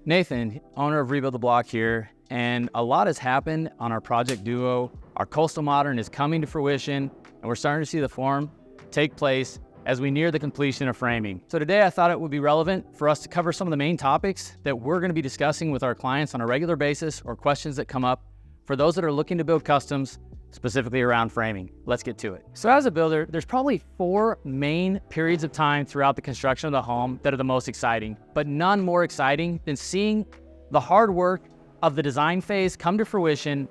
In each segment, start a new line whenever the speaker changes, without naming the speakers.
Nathan, owner of Rebuild the Block here, and a lot has happened on our Project Duo. Our Coastal Modern is coming to fruition, and we're starting to see the form take place as we near the completion of framing. So today I thought it would be relevant for us to cover some of the main topics that we're going to be discussing with our clients on a regular basis, or questions that come up for those that are looking to build customs, specifically around framing. Let's get to it. So as a builder, there's probably 4 main periods of time throughout the construction of the home that are the most exciting, but none more exciting than seeing the hard work of the design phase come to fruition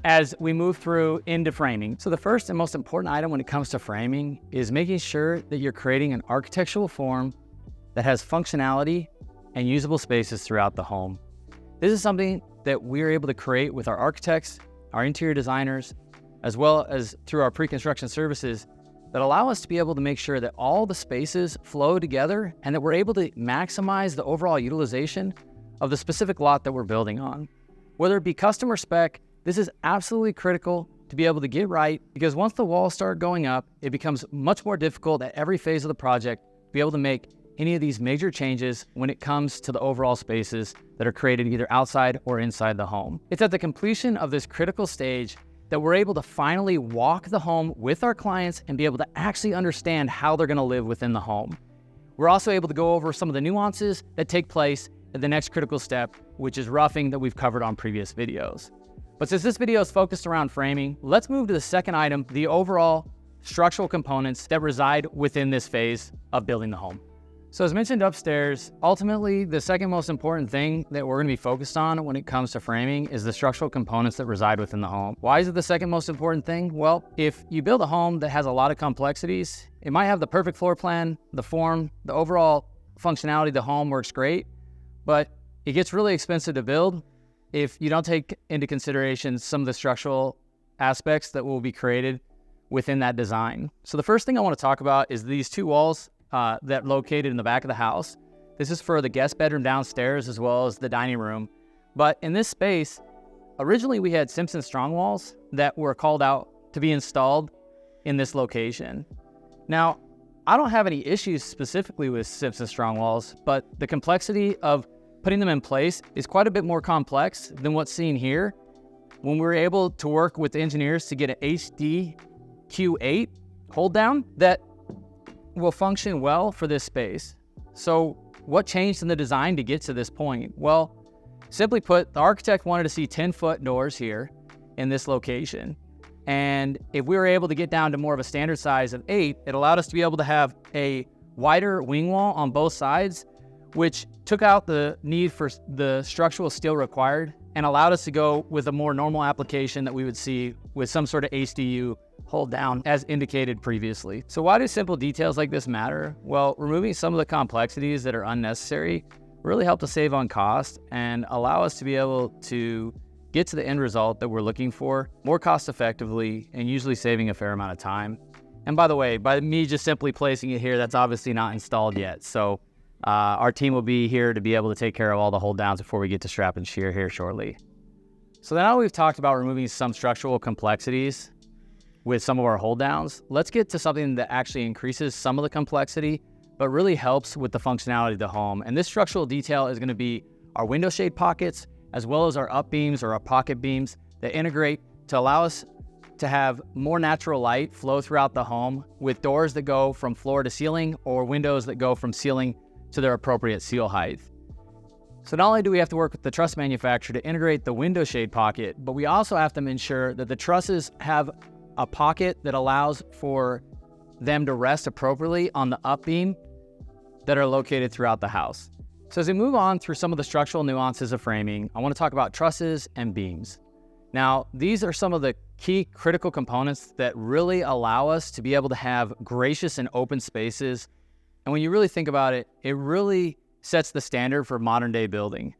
as we move through into framing. So the first and most important item when it comes to framing is making sure that you're creating an architectural form that has functionality and usable spaces throughout the home. This is something that we're able to create with our architects, our interior designers, as well as through our pre-construction services that allow us to be able to make sure that all the spaces flow together and that we're able to maximize the overall utilization of the specific lot that we're building on. Whether it be custom or spec, this is absolutely critical to be able to get right, because once the walls start going up, it becomes much more difficult at every phase of the project to be able to make any of these major changes when it comes to the overall spaces that are created either outside or inside the home. It's at the completion of this critical stage that we're able to finally walk the home with our clients and be able to actually understand how they're going to live within the home. We're also able to go over some of the nuances that take place at the next critical step, which is roughing, that we've covered on previous videos. But since this video is focused around framing, let's move to the second item, the overall structural components that reside within this phase of building the home. So as mentioned upstairs, ultimately, the second most important thing that we're going to be focused on when it comes to framing is the structural components that reside within the home. Why is it the second most important thing? Well, if you build a home that has a lot of complexities, it might have the perfect floor plan, the form, the overall functionality of the home works great, but it gets really expensive to build if you don't take into consideration some of the structural aspects that will be created within that design. So the first thing I want to talk about is these 2 walls that located in the back of the house. This is for the guest bedroom downstairs as well as the dining room. But in this space, originally we had Simpson strong walls that were called out to be installed in this location. Now, I don't have any issues specifically with Simpson strong walls, but the complexity of putting them in place is quite a bit more complex than what's seen here. When we were able to work with the engineers to get an HD Q8 hold down that will function well for this space. So what changed in the design to get to this point? Well, simply put, the architect wanted to see 10-foot doors here in this location. And if we were able to get down to more of a standard size of 8, it allowed us to be able to have a wider wing wall on both sides, which took out the need for the structural steel required and allowed us to go with a more normal application that we would see with some sort of HDU hold down as indicated previously. So why do simple details like this matter? Well, removing some of the complexities that are unnecessary really help to save on cost and allow us to be able to get to the end result that we're looking for more cost effectively, and usually saving a fair amount of time. And by the way, by me just simply placing it here, that's obviously not installed yet. So our team will be here to be able to take care of all the hold downs before we get to strap and shear here shortly. So now we've talked about removing some structural complexities with some of our hold downs. Let's get to something that actually increases some of the complexity, but really helps with the functionality of the home. And this structural detail is going to be our window shade pockets, as well as our up beams or our pocket beams that integrate to allow us to have more natural light flow throughout the home, with doors that go from floor to ceiling or windows that go from ceiling to their appropriate seal height. So not only do we have to work with the truss manufacturer to integrate the window shade pocket, but we also have to ensure that the trusses have a pocket that allows for them to rest appropriately on the up beam that are located throughout the house. So as we move on through some of the structural nuances of framing, I want to talk about trusses and beams. Now, these are some of the key critical components that really allow us to be able to have gracious and open spaces. And when you really think about it, it really sets the standard for modern day building.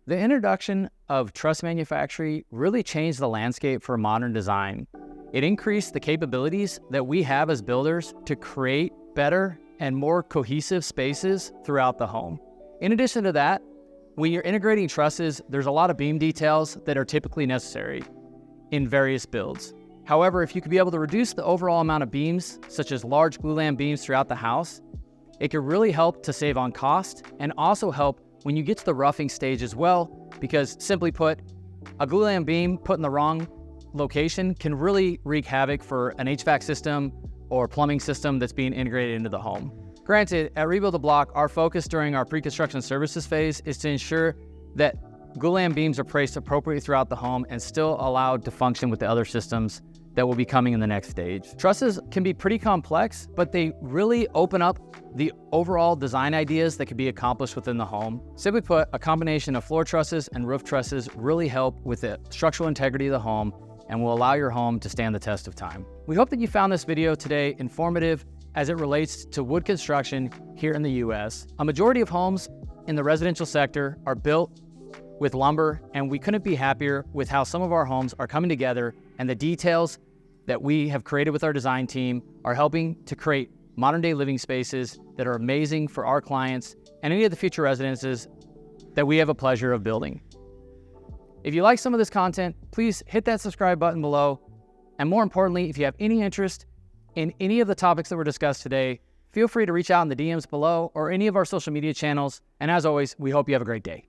The introduction of truss manufacturing really changed the landscape for modern design. It increased the capabilities that we have as builders to create better and more cohesive spaces throughout the home. In addition to that, when you're integrating trusses, there's a lot of beam details that are typically necessary in various builds. However, if you could be able to reduce the overall amount of beams, such as large glulam beams throughout the house, it could really help to save on cost and also help when you get to the roughing stage as well, because simply put, a glulam beam put in the wrong location can really wreak havoc for an HVAC system or plumbing system that's being integrated into the home. Granted, at Rebuild the Block, our focus during our pre-construction services phase is to ensure that glulam beams are placed appropriately throughout the home and still allowed to function with the other systems that will be coming in the next stage. Trusses can be pretty complex, but they really open up the overall design ideas that can be accomplished within the home. Simply put, a combination of floor trusses and roof trusses really help with the structural integrity of the home and will allow your home to stand the test of time. We hope that you found this video today informative as it relates to wood construction here in the US. A majority of homes in the residential sector are built with lumber, and we couldn't be happier with how some of our homes are coming together, and the details that we have created with our design team are helping to create modern day living spaces that are amazing for our clients and any of the future residences that we have a pleasure of building. If you like some of this content, please hit that subscribe button below. And more importantly, if you have any interest in any of the topics that were discussed today, feel free to reach out in the DMs below or any of our social media channels. And as always, we hope you have a great day.